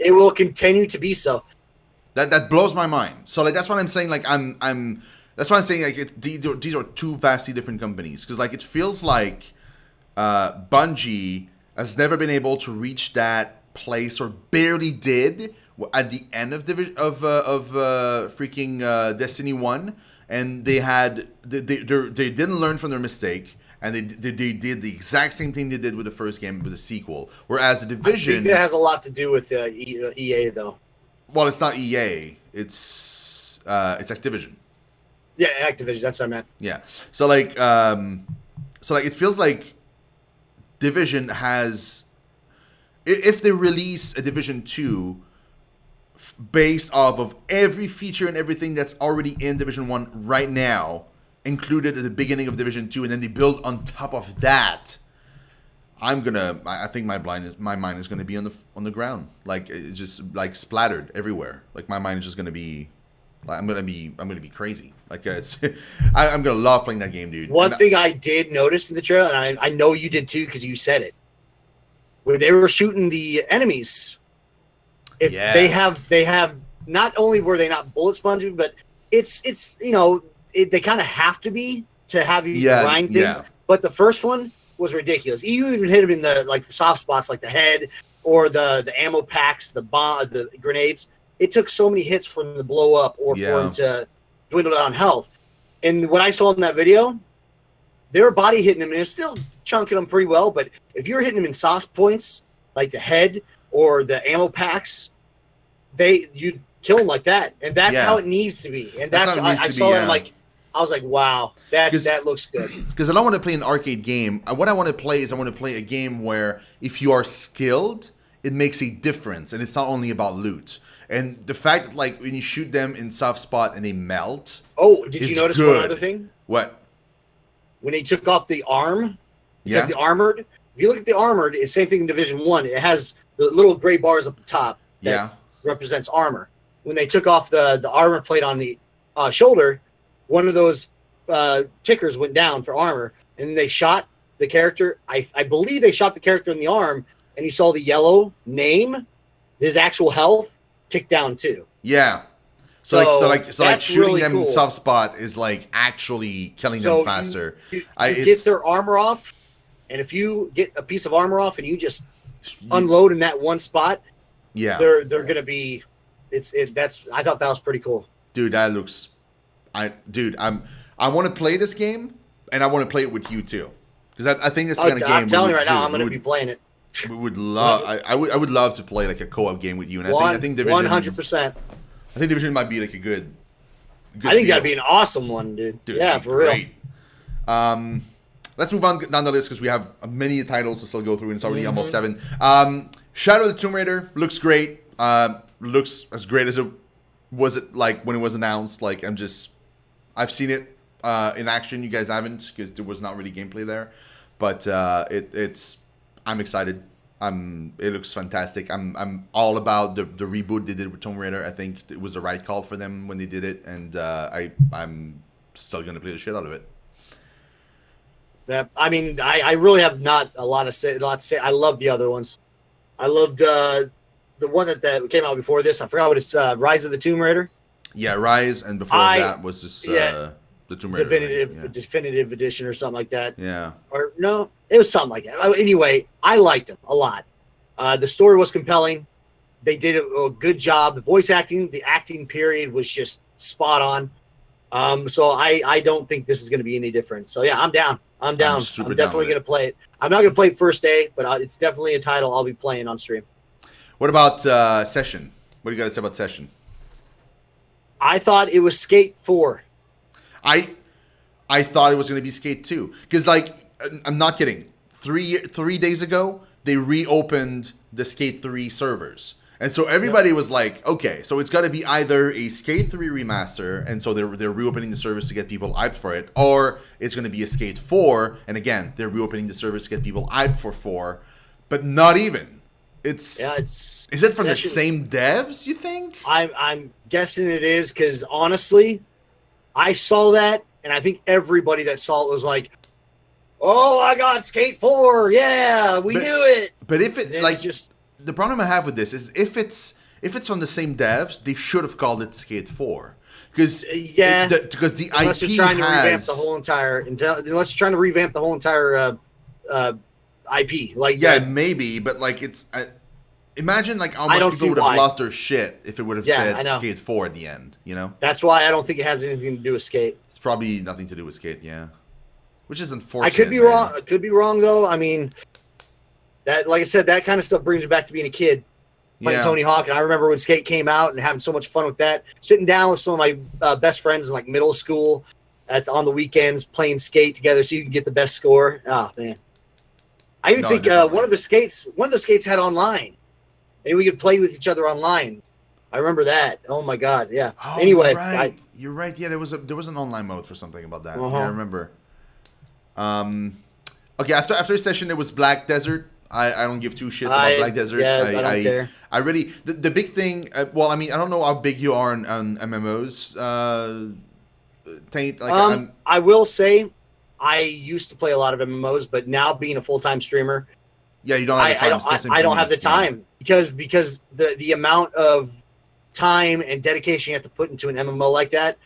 It will continue to be so. That blows my mind. So like that's what I'm saying. Like that's why I'm saying like these are two vastly different companies because like it feels like Bungie has never been able to reach that place or barely did at the end of freaking Destiny 1, and they didn't learn from their mistake. And they did the exact same thing they did with the first game with the sequel. Whereas the Division, I think that has a lot to do with EA though. Well, it's not EA. It's Activision. Yeah, Activision. That's what I meant. Yeah. So like it feels like Division has, if they release a Division 2 based off of every feature and everything that's already in Division 1 right now, included at the beginning of Division 2, and then they build on top of that, I think my mind is gonna be on the ground, like it's just like splattered everywhere. Like my mind is just gonna be, like, I'm gonna be crazy. Like I'm gonna love playing that game, dude. One thing I did notice in the trailer, and I know you did too because you said it, when they were shooting the enemies, they have not only were they not bullet sponging, but it's they kind of have to be to have you grind things. Yeah. But the first one was ridiculous. You even hit him in the soft spots, like the head or the ammo packs, the grenades. It took so many hits for them to blow up or for them to dwindle down health. And what I saw in that video, they were body hitting him, and they're still chunking them pretty well. But if you're hitting them in soft points, like the head or the ammo packs, you kill them like that. And that's how it needs to be. And I saw that, I was like, wow, that looks good. Because I don't want to play an arcade game. What I want to play is a game where if you are skilled, it makes a difference. And it's not only about loot. And the fact that, like, when you shoot them in soft spot and they melt. Oh, did you notice one other thing? What? When they took off the arm, because the armored, if you look at the armored, it's the same thing in Division 1. It has the little gray bars up the top that represents armor. When they took off the armor plate on the shoulder, one of those tickers went down for armor, and they shot the character. I believe they shot the character in the arm, and you saw the yellow name, his actual health tick down too. Yeah. So like shooting really them in soft spot is like actually killing them faster. You get their armor off, and if you get a piece of armor off and you just unload in that one spot, they're gonna be. I thought that was pretty cool. Dude, that looks. I want to play this game, and I want to play it with you too, because I think it's the kind of game. I'm telling you right now, I'm going to be playing it. We would love. I would love to play like a co-op game with you, and I think Division 100%. I think Division might be like a good. I think that'd be an awesome one, dude. Yeah, for real. Let's move on down the list because we have many titles to still go through, and it's already almost 7. Shadow of the Tomb Raider looks great. Looks as great as it was when it was announced. Like I've seen it in action. You guys haven't because there was not really gameplay there, but I'm excited. It looks fantastic. I'm all about the reboot they did with Tomb Raider. I think it was the right call for them when they did it, and I'm still gonna play the shit out of it. Yeah, I mean, I really have not a lot to say. I love the other ones. I loved the one that came out before this. I forgot what it's. Rise of the Tomb Raider. Yeah, Rise, and before that was just the Tomb Raider definitive edition or something like that. Yeah. Or no, it was something like that. Anyway, I liked them a lot. The story was compelling. They did a good job. The voice acting, the acting period was just spot on. So I don't think this is going to be any different. So yeah, I'm down. I'm definitely going to play it. I'm not going to play it first day, but it's definitely a title I'll be playing on stream. What about Session? What do you got to say about Session? I thought it was Skate 4. I thought it was going to be Skate 2. Because, like, I'm not kidding. 3 days ago, they reopened the Skate 3 servers. And so everybody was like, okay, so it's got to be either a Skate 3 remaster, and so they're reopening the servers to get people hyped for it, or it's going to be a Skate 4, and again, they're reopening the servers to get people hyped for 4, but not even. Is it from the same devs, you think? I'm guessing it is, because honestly, I saw that, and I think everybody that saw it was like, oh, I got Skate 4, yeah, we knew it. But if it, the problem I have with this is if it's from the same devs, they should have called it Skate 4. Because because the unless IP you're trying to revamp has the whole entire unless you're trying to revamp the whole entire IP. Like maybe, but like it's imagine like how I much don't people see would have why. lost their shit if it would have Yeah, I said know. Skate 4 at the end. You know, That's why I don't think it has anything to do with Skate. it's probably nothing to do with Skate. Yeah, which is unfortunate. I could be man. wrong. I could be wrong though. I mean, that like I said, that kind of stuff brings me back to being a kid. Playing Tony Hawk, and I remember when Skate came out and having so much fun with that. Sitting down with some of my best friends in like middle school on the weekends, playing Skate together, so you can get the best score. Oh man, I even think one of the skates had online, and we could play with each other online. I remember that. Oh my god, yeah. Oh, anyway, you're right. Yeah, there was an online mode for something about that. Uh-huh. Yeah, I remember. Okay, after a session, it was Black Desert. I don't give two shits about Black Desert. Yeah, I don't care. I really the big thing. Well, I mean, I don't know how big you are on MMOs. Taint. Like, I will say, I used to play a lot of MMOs, but now being a full-time streamer, yeah, you don't have the time. I don't have the time because the amount of time and dedication you have to put into an MMO like that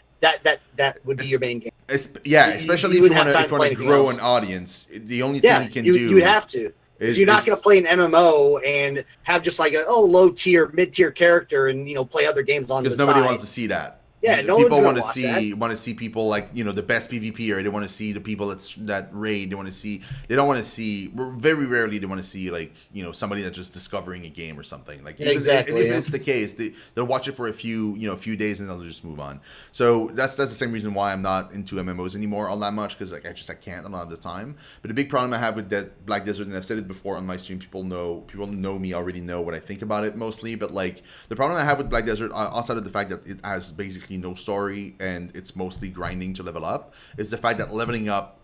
would be your main game. Especially if you want to grow an audience. The only thing you can do, you have to. You're not going to play an MMO and have just like a low tier, mid tier character and play other games on the side. Because nobody wants to see that. Yeah, people want to see people like the best PvPer. They want to see the people that raid. They want to see. They don't want to see. Very rarely they want to see like somebody that's just discovering a game or something. Like exactly. If it's the case, they'll watch it for a few days and they'll just move on. So that's the same reason why I'm not into MMOs anymore all that much because like I can't. I don't have the time. But the big problem I have with that Black Desert, and I've said it before on my stream, people know me already know what I think about it mostly. But like the problem I have with Black Desert, outside of the fact that it has basically no story and it's mostly grinding to level up, is the fact that leveling up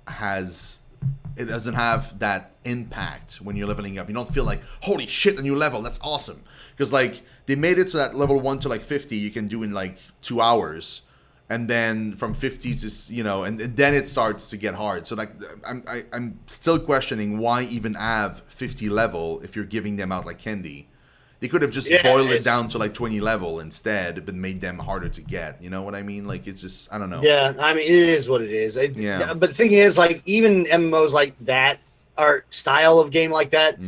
doesn't have that impact when you're leveling up. You don't feel like, holy shit, a new level, that's awesome. Because like they made it so that level 1 to like 50 you can do in like 2 hours, and then from 50 to and then it starts to get hard. So like I'm still questioning why even have 50 level if you're giving them out like candy. They could have just boiled it down to like 20 level instead, but made them harder to get. You know what I mean? Like it's just, I don't know. Yeah, I mean it is what it is. But the thing is, like even MMOs like that, or style of game like that,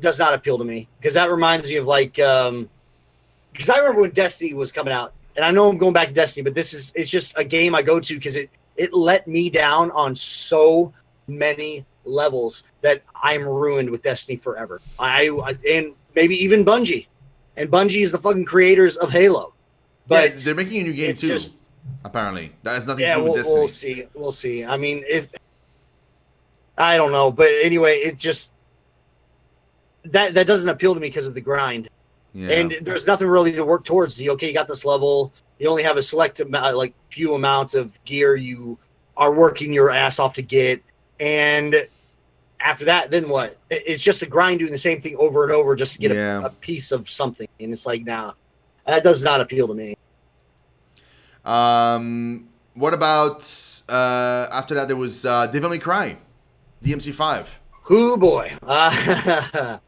does not appeal to me because that reminds me of like, because I remember when Destiny was coming out, and I know I'm going back to Destiny, but it's just a game I go to because it let me down on so many levels that I'm ruined with Destiny forever. And maybe even Bungie. And Bungie is the fucking creators of Halo. But yeah, they're making a new game too. Apparently. That has nothing to do with Destiny. We'll see. I mean, I don't know. But anyway, it just that doesn't appeal to me because of the grind. Yeah. And there's nothing really to work towards. You got this level. You only have a select amount, like few amount of gear you are working your ass off to get. And after that, then what? It's just a grind doing the same thing over and over just to get a piece of something. And it's like, nah, that does not appeal to me. What about after that? There was Devil May Cry, DMC5. Hoo boy, that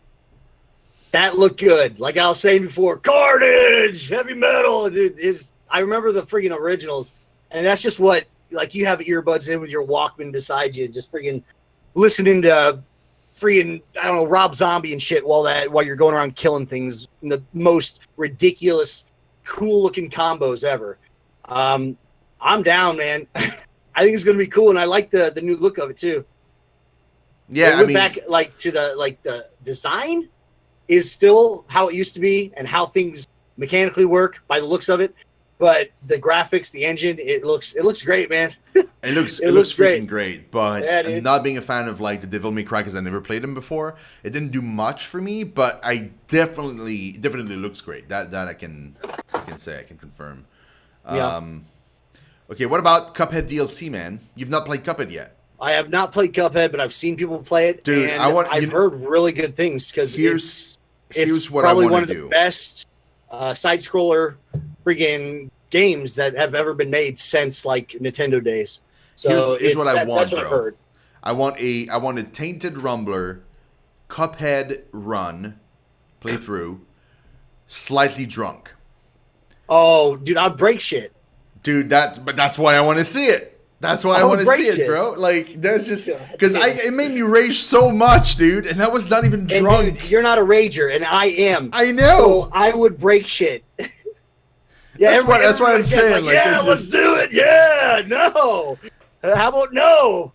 looked good. Like I was saying before, Carnage, heavy metal. Dude, I remember the freaking originals, and that's just what like you have earbuds in with your Walkman beside you, just freaking listening to freaking, I don't know, Rob Zombie and shit while you're going around killing things in the most ridiculous, cool looking combos ever. I'm down, man. I think it's gonna be cool, and I like the new look of it too. Yeah, I went back like to the design is still how it used to be and how things mechanically work by the looks of it. But the graphics, the engine, it looks great, man. It looks freaking great. But not being a fan of like the Devil May Cry because I never played them before, it didn't do much for me. But I definitely looks great. That I can say, I can confirm. Yeah. Okay, what about Cuphead DLC, man? You've not played Cuphead yet. I have not played Cuphead, but I've seen people play it. Dude, and I've heard really good things because it's what probably I one of do. the best side scroller freaking games that have ever been made since like Nintendo days. So here's what I want, that's what bro. I've heard. I want a Tainted Rumbler Cuphead run playthrough, slightly drunk. Oh, dude, I'll break shit. Dude, that's why I want to see it. That's why I want to see it, bro. Like, that's just because it made me rage so much, dude. And I was not even drunk. And dude, you're not a rager, and I am. I know. So I would break shit. Yeah, that's what I'm saying. Like, yeah, let's do it. Yeah, no. How about no?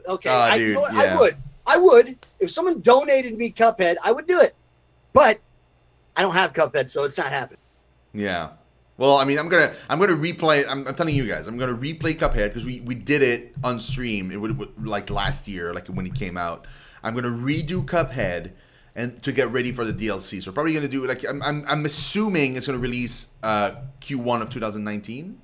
Okay, dude, I would. If someone donated me Cuphead, I would do it. But I don't have Cuphead, so it's not happening. Yeah. Well, I mean, I'm gonna replay it. I'm telling you guys, I'm gonna replay Cuphead because we did it on stream. It would like last year, like when it came out. I'm gonna redo Cuphead and to get ready for the DLC. So probably gonna do like I'm assuming it's gonna release Q1 of 2019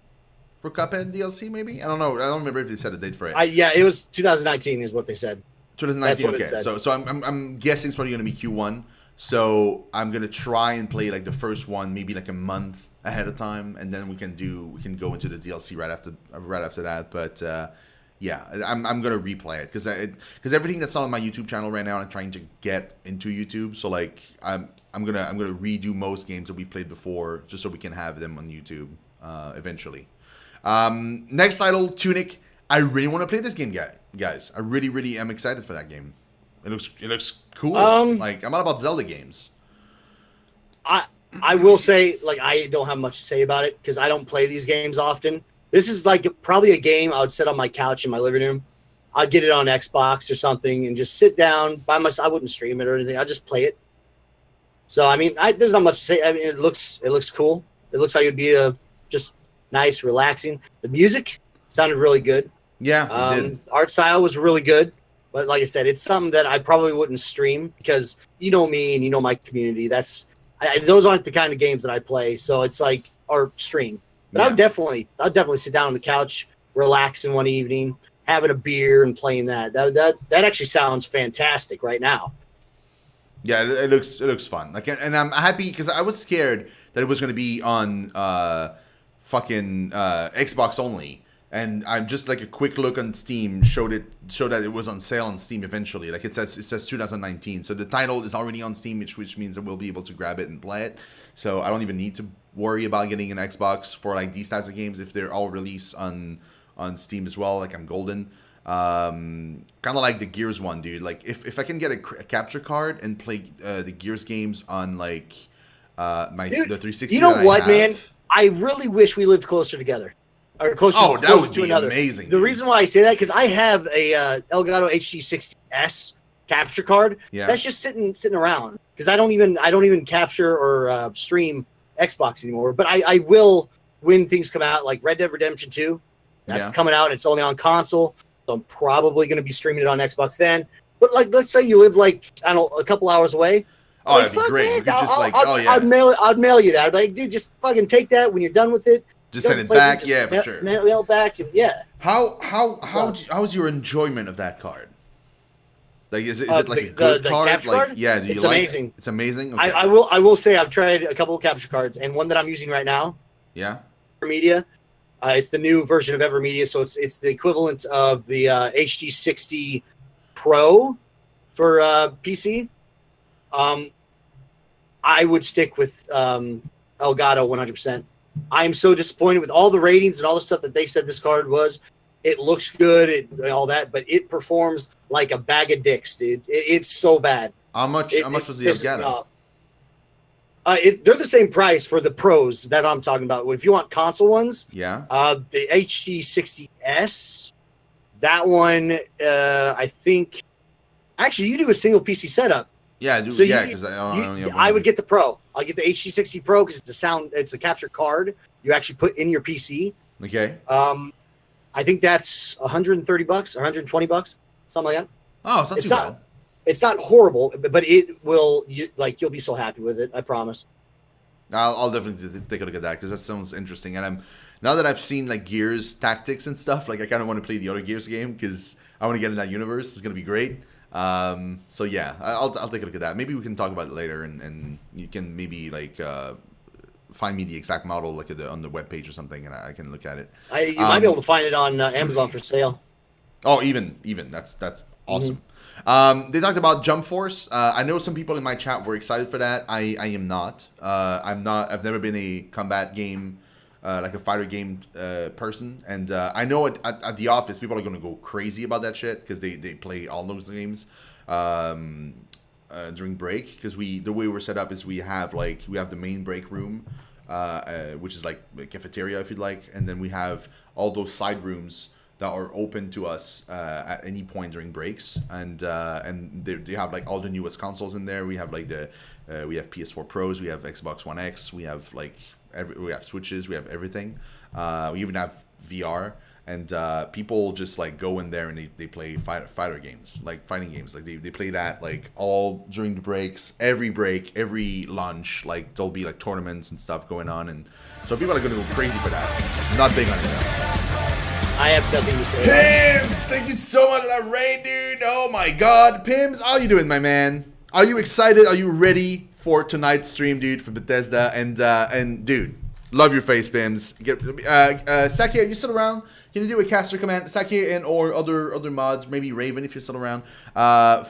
for Cuphead DLC. Maybe I don't know. I don't remember if they set a date for it. Yeah, it was 2019 is what they said. 2019. Okay, so I'm guessing it's probably gonna be Q1. So I'm gonna try and play like the first one, maybe like a month ahead of time, and then we can go into the DLC right after that. But yeah, I'm gonna replay it because everything that's not on my YouTube channel right now, I'm trying to get into YouTube. So like I'm gonna redo most games that we've played before, just so we can have them on YouTube eventually. Next title, Tunic. I really want to play this game, guys. I really am excited for that game. It looks cool. Like I'm all about Zelda games. I will say, like, I don't have much to say about it because I don't play these games often. This is like probably a game I would sit on my couch in my living room. I'd get it on Xbox or something and just sit down by myself. I wouldn't stream it or anything. I'd just play it. So I mean, there's not much to say. I mean, it looks cool. It looks like it'd be just nice, relaxing. The music sounded really good. Yeah, it did. Art style was really good. But like I said, it's something that I probably wouldn't stream because you know me and you know my community. Those aren't the kind of games that I play. So it's like or stream. But Yeah. I'll definitely sit down on the couch, relaxing one evening, having a beer and playing that. That actually sounds fantastic right now. Yeah, it looks fun. Like, and I'm happy because I was scared that it was going to be on fucking Xbox only. And I'm just like a quick look on Steam showed that it was on sale on Steam eventually. Like it says 2019. So the title is already on Steam, which means that we'll be able to grab it and play it. So I don't even need to worry about getting an Xbox for like these types of games if they're all released on Steam as well. Like I'm golden. Kind of like the Gears one, dude. Like if I can get a capture card and play the Gears games on like the 360. You know what, man? I really wish we lived closer together. Or closer to another. Amazing. The reason why I say that because I have a Elgato HD60S capture card. Yeah. That's just sitting around because I don't even capture or stream Xbox anymore. But I will when things come out like Red Dead Redemption 2. That's coming out. It's only on console, so I'm probably going to be streaming it on Xbox then. But like, let's say you live like I don't know a couple hours away. Oh, that'd be great. You could just I'd mail you that. I'd be like, dude, just fucking take that when you're done with it. Just send it back, yeah, for sure. Mail it back, and yeah. How's your enjoyment of that card? Like, is it like a good the card? capture Like, card? yeah, do you It's like amazing. it? It's amazing. Okay. I will say I've tried a couple of capture cards, and one that I'm using right now, Yeah. Evermedia. It's the new version of Evermedia, so it's the equivalent of the HD60 Pro for PC. I would stick with Elgato 100%. I'm so disappointed with all the ratings and all the stuff that they said this card was. It looks good, all that, but it performs like a bag of dicks, dude. It's so bad. How much was the Elgato? They're the same price for the pros that I'm talking about. If you want console ones, Yeah. the HD60S, that one, I think. Actually, you do a single PC setup. Yeah, I do. So yeah, because I would get the Pro. I'll get the HD60 Pro because it's a capture card you actually put in your PC. Okay. I think that's $130, $120, something like that. Oh, it's not too bad. It's not horrible, but it will. You'll be so happy with it. I promise. I'll definitely take a look at that because that sounds interesting. And now that I've seen like Gears Tactics and stuff, like I kind of want to play the other Gears game because I want to get in that universe. It's gonna be great. So yeah, I'll take a look at that. Maybe we can talk about it later, and you can maybe like find me the exact model like on the webpage or something, and I can look at it. You might be able to find it on Amazon for sale. Oh, even that's awesome. They talked about Jump Force. I know some people in my chat were excited for that. I am not. I'm not. I've never been a combat game, like a fighter game person. And I know at the office people are gonna go crazy about that shit because they play all those games during break. Because the way we're set up is we have the main break room, which is like a cafeteria if you'd like, and then we have all those side rooms that are open to us at any point during breaks, and they have like all the newest consoles in there. We have like we have PS4 Pros, we have Xbox One X, we have like we have Switches, we have everything. We even have VR, and people just like go in there and they play fighter games, like fighting games. Like they play that like all during the breaks, every break, every lunch. Like there'll be like tournaments and stuff going on, and so people are gonna go crazy for that. I'm not big on it though. I have nothing to say. Pims, thank you so much for that raid, dude. Oh my god. Pims, how you doing, my man? Are you excited? Are you ready for tonight's stream, dude, for Bethesda? And dude, love your face, Pims. Saki, are you still around? Can you do a caster command? Saki and or other mods, maybe Raven if you're still around,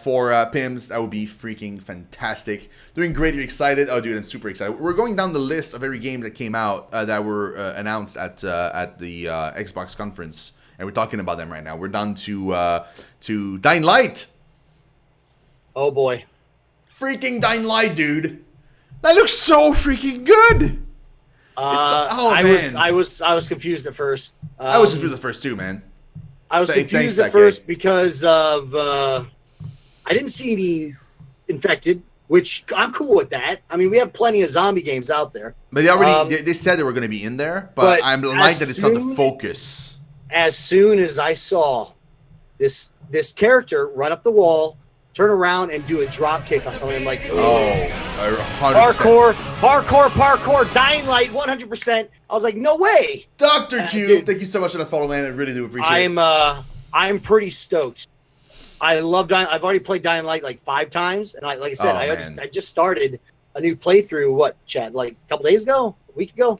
for Pims. That would be freaking fantastic. Doing great. You're excited? Oh, dude, I'm super excited. We're going down the list of every game that came out that were announced at the Xbox conference, and we're talking about them right now. We're down to Dying Light. Oh boy, freaking Dying Light, dude. That looks so freaking good. I was confused at first. I was confused at first too, man. I was confused at first because of I didn't see any infected, which I'm cool with that. I mean, we have plenty of zombie games out there. But they already they said they were going to be in there, but I'm like that it's not the focus. As soon as I saw this character run up the wall, turn around and do a drop kick on something, I'm like, oh, 100%. Parkour, Dying Light, 100%. I was like, no way. Dr. Cube, thank you so much for the follow, man. I really do appreciate it. I'm pretty stoked. I love Dying. I've already played Dying Light like 5 times, and like I said, I just started a new playthrough. What, Chad? Like a couple days ago, a week ago,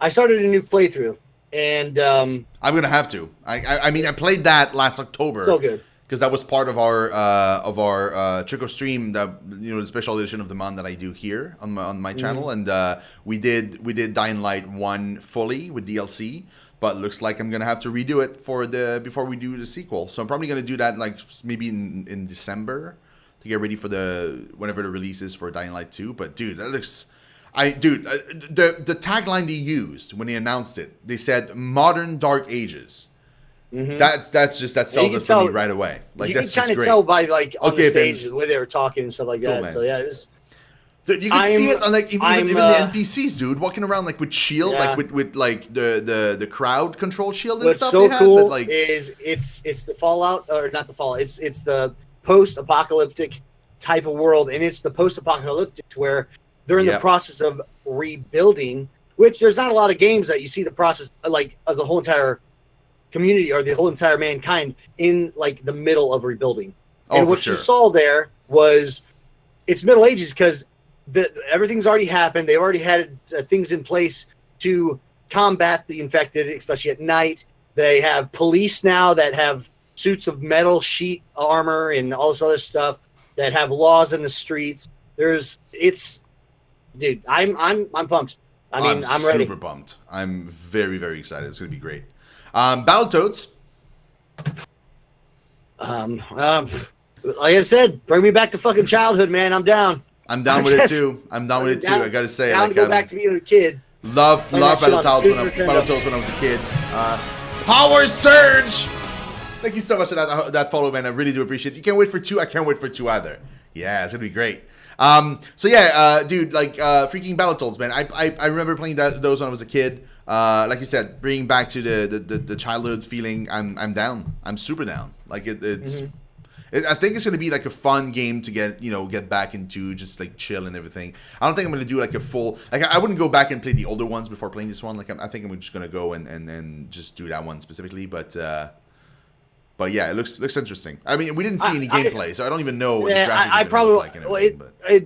I started a new playthrough, and I'm gonna have to. I mean, I played that last October. So good. Because that was part of our Trico stream, that the special edition of the month that I do here on my channel, and we did Dying Light 1 fully with DLC, but looks like I'm gonna have to redo it before we do the sequel. So I'm probably gonna do that like maybe in December to get ready for whenever the release is for Dying Light 2. But dude, that looks. The tagline they used when they announced it, they said "Modern Dark Ages." Mm-hmm. That sells it for me right away. Like, you can kind of tell by like on the stage the way they were talking and stuff like that. Cool, so yeah, it was. Dude, you can see it on like even the NPCs, dude, walking around like with shield, like with like the crowd control shield and what's stuff. What's so cool but, like, is it's the Fallout, or not the Fallout. It's the post-apocalyptic type of world, and it's the post-apocalyptic where they're in the process of rebuilding. Which there's not a lot of games that you see the process like of the whole entire community or the whole entire mankind in like the middle of rebuilding. And what you saw there was it's Middle Ages because everything's already happened. They've already had things in place to combat the infected, especially at night. They have police now that have suits of metal sheet armor and all this other stuff that have laws in the streets. Dude, I'm pumped. I'm ready. Super pumped. I'm very, very excited. It's gonna be great. Battletoads. Like I said, bring me back to fucking childhood, man. I'm down. I'm down with it too. I gotta say, down to go back to being a kid. Love Battletoads when I was a kid. Power Surge. Thank you so much for that follow, man. I really do appreciate it. You can't wait for 2. I can't wait for 2 either. Yeah, it's gonna be great. Dude, like freaking Battletoads, man. I remember playing those when I was a kid. Like you said, bringing back to the childhood feeling. I'm down. I'm super down. Like it's. Mm-hmm. I think it's gonna be like a fun game to get back into, just like chill and everything. I don't think I'm gonna do like a full. Like I wouldn't go back and play the older ones before playing this one. Like I think I'm just gonna go and just do that one specifically. But yeah, it looks interesting. I mean, we didn't see any gameplay, so I don't even know what the graphics are look like and everything.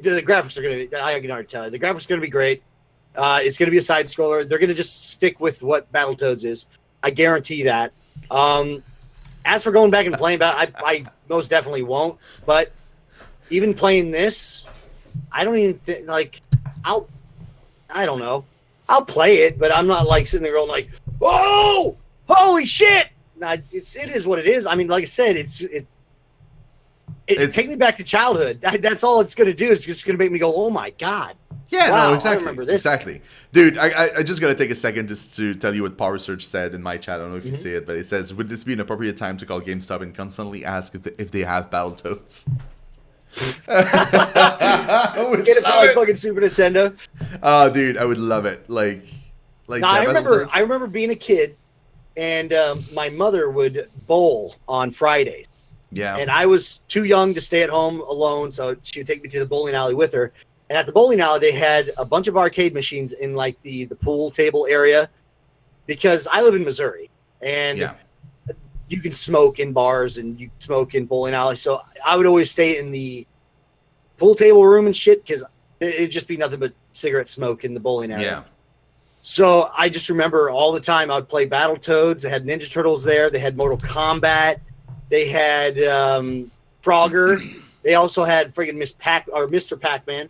The graphics are gonna be. I can already tell you, the graphics are gonna be great. It's going to be a side scroller. They're going to just stick with what Battletoads is. I guarantee that. as for going back and playing I most definitely won't. But even playing this, I don't even think I don't know. I'll play it, but I'm not like sitting there going like, "Whoa, holy shit!" It is what it is. I mean, like I said, it take me back to childhood. That's all it's going to do. It's just going to make me go, "Oh my god!" Yeah, wow, no, exactly. I remember this. Exactly, dude. I just gotta take a second just to tell you what Power Search said in my chat. I don't know if you see it, but it says, "Would this be an appropriate time to call GameStop and constantly ask if they have Battletoads?" Get it for like fucking Super Nintendo. Oh, dude, I would love it. Like. No, I remember being a kid, and my mother would bowl on Fridays. Yeah. And I was too young to stay at home alone, so she would take me to the bowling alley with her. And at the bowling alley, they had a bunch of arcade machines in like the pool table area, because I live in Missouri, and you can smoke in bars and you can smoke in bowling alleys. So I would always stay in the pool table room and shit, because it'd just be nothing but cigarette smoke in the bowling area. Yeah. So I just remember all the time I would play Battletoads. They had Ninja Turtles there. They had Mortal Kombat. They had Frogger. They also had friggin' Mr. Pac-Man.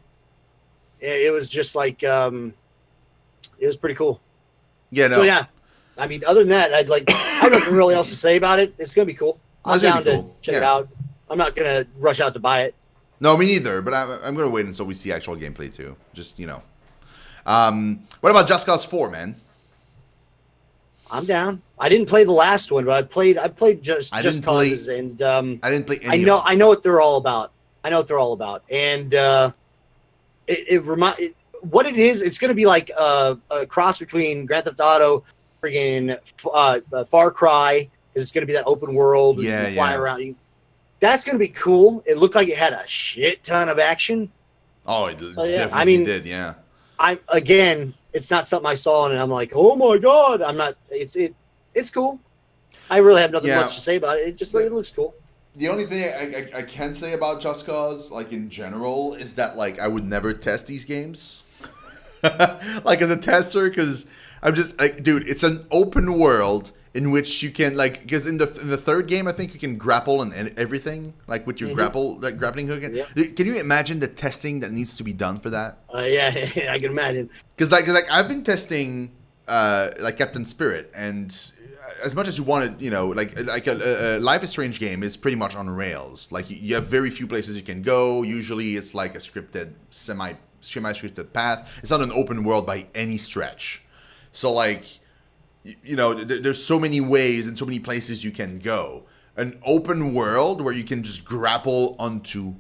It was just like it was pretty cool. Yeah. No. So yeah, I mean, other than that, I have nothing really else to say about it. It's gonna be cool. I'm down to check it out. I'm not gonna rush out to buy it. No, me neither. But I'm gonna wait until we see actual gameplay too. Just what about Just Cause 4, man? I'm down. I didn't play the last one, but I played Just Causes, and I didn't play any. I know what they're all about. And what it is. It's going to be like a cross between Grand Theft Auto, friggin' Far Cry, because it's going to be that open world. Yeah, you fly around. That's going to be cool. It looked like it had a shit ton of action. Oh, it definitely did. Yeah. It's not something I saw and I'm like, oh my god. I'm not. It's cool. I really have nothing much to say about it. It looks cool. The only thing I can say about Just Cause, like in general, is that like I would never test these games, like as a tester, because I'm just like, dude, it's an open world in which you can because in the third game I think you can grapple and everything, like with your grappling hook. Yep. Can you imagine the testing that needs to be done for that? Yeah, I can imagine. Because I've been testing like Captain Spirit, and as much as you wanted, a Life is Strange game is pretty much on rails. Like you have very few places you can go. Usually it's like a scripted, semi-scripted path. It's not an open world by any stretch. So there's so many ways and so many places you can go. An open world where you can just grapple onto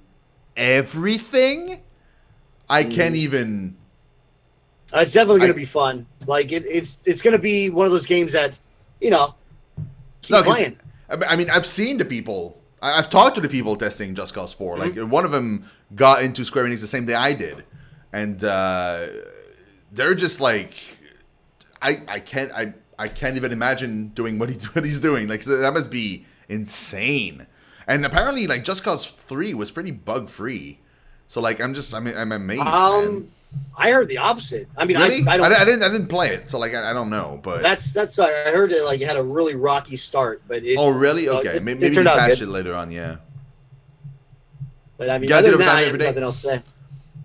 everything. I can't even. It's definitely going to be fun. Like it's going to be one of those games that keep playing. I mean, I've seen the people. I've talked to the people testing Just Cause 4. Like one of them got into Square Enix the same day I did, and they're just like, I can't even imagine doing what he's doing. Like that must be insane. And apparently, like Just Cause 3 was pretty bug free. So I'm amazed. Man. I heard the opposite. I mean, really? I didn't play it, so I don't know. But that's I heard it it had a really rocky start, but oh really? Okay, maybe they patch it later on. Yeah. But I mean, other than that, I have nothing else to say.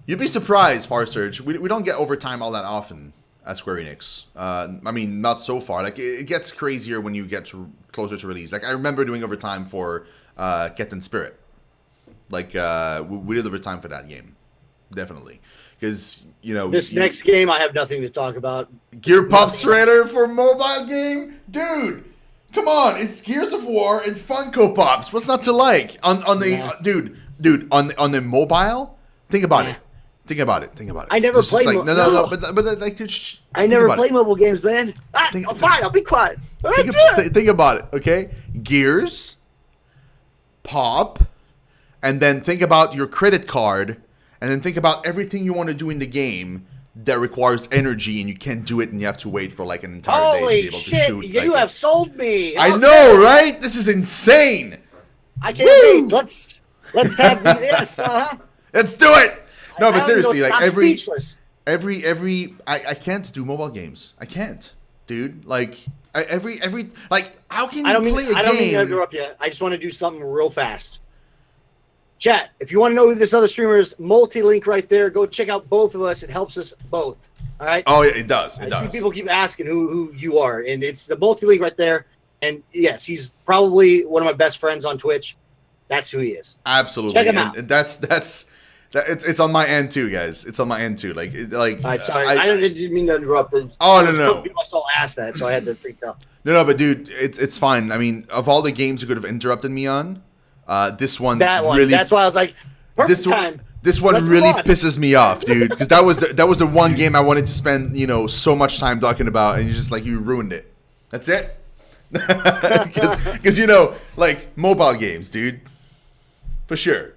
You'd be surprised, Power Surge. We don't get overtime all that often at Square Enix. I mean, not so far. Like it gets crazier when you get closer to release. Like I remember doing overtime for Captain Spirit. Like we did overtime for that game, definitely. Because this next game, I have nothing to talk about. Gear Pops trailer for mobile game, dude. Come on, it's Gears of War and Funko Pops. What's not to like on the dude on the mobile? Think about it. Think about it. I never played. I never played mobile games, man. Fine, I'll be quiet. Think about it, okay? Gears, Pop, and then think about your credit card. And then think about everything you want to do in the game that requires energy, and you can't do it, and you have to wait for an entire day to be able to shoot. Holy shit! You have sold me. I know, right? This is insane. I can't wait. Let's have this. Let's do it. No, but seriously, speechless. every I can't do mobile games. I can't. dude. Like every like, how can you I don't play a I don't mean to game? interrupt you. I just want to do something real fast. Chat, if you want to know who this other streamer is, multi-link right there. Go check out both of us. It helps us both. All right. Oh yeah, it does. I see people keep asking who you are, and it's the multi-link right there. And yes, he's probably one of my best friends on Twitch. That's who he is. Absolutely. Check him out. And it's on my end too, guys. It's on my end too. Like All right, sorry, I didn't mean to interrupt. Oh no. People I saw ask that, so I had to freak out. No, but dude, it's fine. I mean, of all the games you could have interrupted me on, this one really. That's why I was like, perfect time. This one Let's really move on. pisses me off, dude, because that was the one game I wanted to spend so much time talking about, and you ruined it. That's it. Because like mobile games, dude, for sure.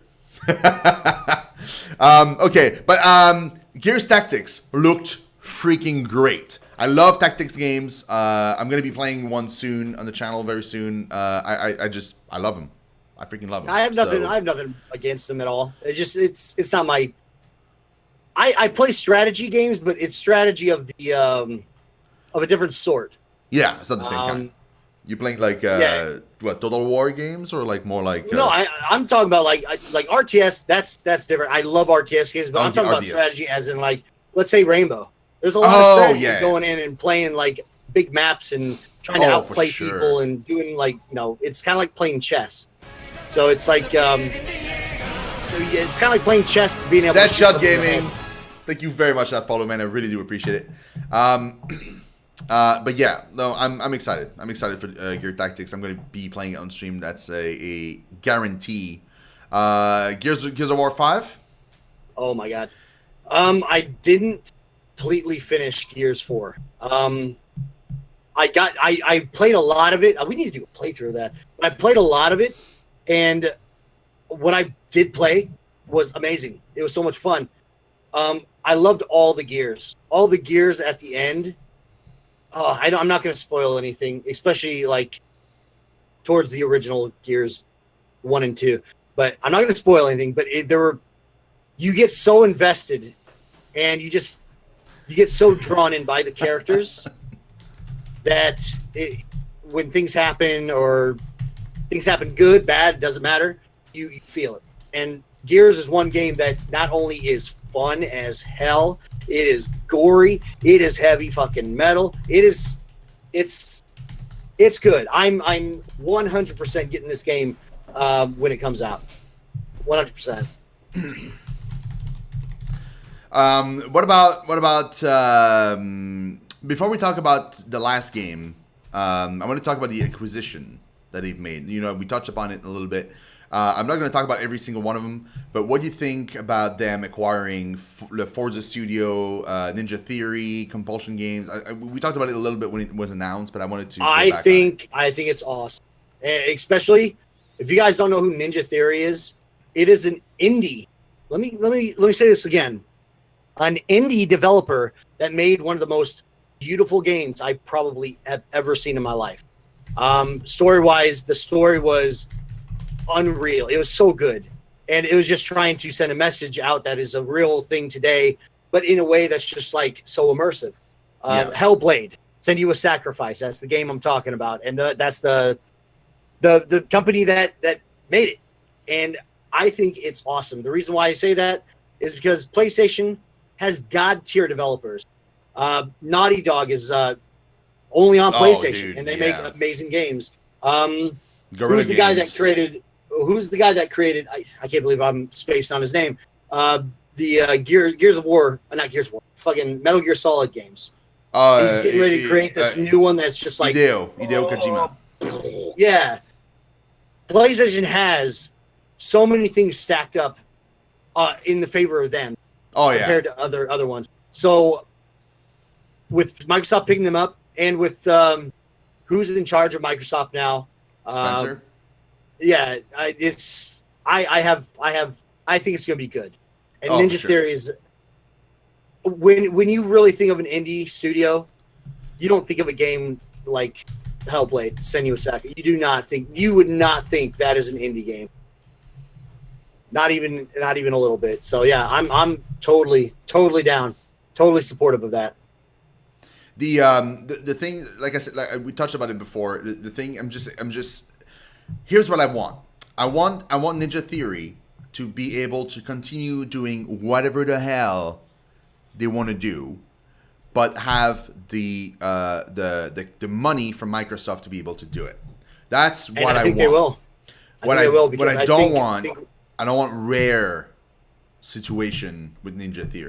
Okay, but Gears Tactics looked freaking great. I love tactics games. I'm gonna be playing one soon on the channel very soon. I love them. I freaking love them. I have nothing against them at all. It's not my. I play strategy games, but it's strategy of the of a different sort. Yeah, it's not the same kind. You playing like what, Total War games, or like more like no? I'm talking about like RTS. That's different. I love RTS games, but I'm talking about strategy as in like, let's say Rainbow. There's a lot of strategy going in and playing like big maps and trying to outplay people and doing like it's kind of like playing chess. So it's like it's kind of like playing chess, being able. That Shot Gaming. Thank you very much, that follow, man. I really do appreciate it. But yeah, no, I'm excited. I'm excited for Gear Tactics. I'm going to be playing it on stream. That's a guarantee. Gears of War 5. Oh my god, I didn't completely finish Gears 4. I played a lot of it. We need to do a playthrough of that. I played a lot of it, and what I did play was amazing. It was so much fun. I loved all the gears. All the gears at the end. I'm not going to spoil anything, especially like towards the original Gears 1 and 2. But I'm not going to spoil anything. But you get so invested, and you get so drawn in by the characters that when things happen, or things happen good, bad, doesn't matter, you feel it. And Gears is one game that not only is fun as hell, it is gory, it is heavy fucking metal, it's good. I'm 100% getting this game when it comes out. 100%. What about before we talk about the last game, I want to talk about the acquisition that they've made. We touched upon it a little bit. I'm not going to talk about every single one of them, but what do you think about them acquiring the Forza Studio, Ninja Theory, Compulsion Games? We talked about it a little bit when it was announced, but I wanted to. I think it's awesome, especially if you guys don't know who Ninja Theory is. It is an indie. Let me say this again. An indie developer that made one of the most beautiful games I probably have ever seen in my life. Story-wise, the story was unreal. It was so good, and it was just trying to send a message out that is a real thing today, but in a way that's just like so immersive. Hellblade, Send You a Sacrifice. That's the game I'm talking about, and that's the company that made it. And I think it's awesome. The reason why I say that is because PlayStation has god tier developers. Naughty Dog is only on PlayStation, dude, and they make amazing games. Who's the guy that created? Who's the guy that created? I can't believe I'm spaced on his name. The Gears of War, not Gears of War, fucking Metal Gear Solid games. He's getting ready to create this new one that's just like Hideo Kojima. Yeah, PlayStation has so many things stacked up in the favor of them. Compared to other ones. So with Microsoft picking them up, and with who's in charge of Microsoft now, Spencer. I think it's gonna be good. And Ninja Theory is when you really think of an indie studio, you don't think of a game like Hellblade, Send You a Sacrifice. You would not think that is an indie game. Not even a little bit. So yeah, I'm totally down, totally supportive of that. The thing, like I said, like we touched about it before. The thing, I'm just. Here's what I want. I want Ninja Theory to be able to continue doing whatever the hell they want to do, but have the money from Microsoft to be able to do it. That's what I think want. they will. What I don't want, I don't want rare situation with Ninja Theory.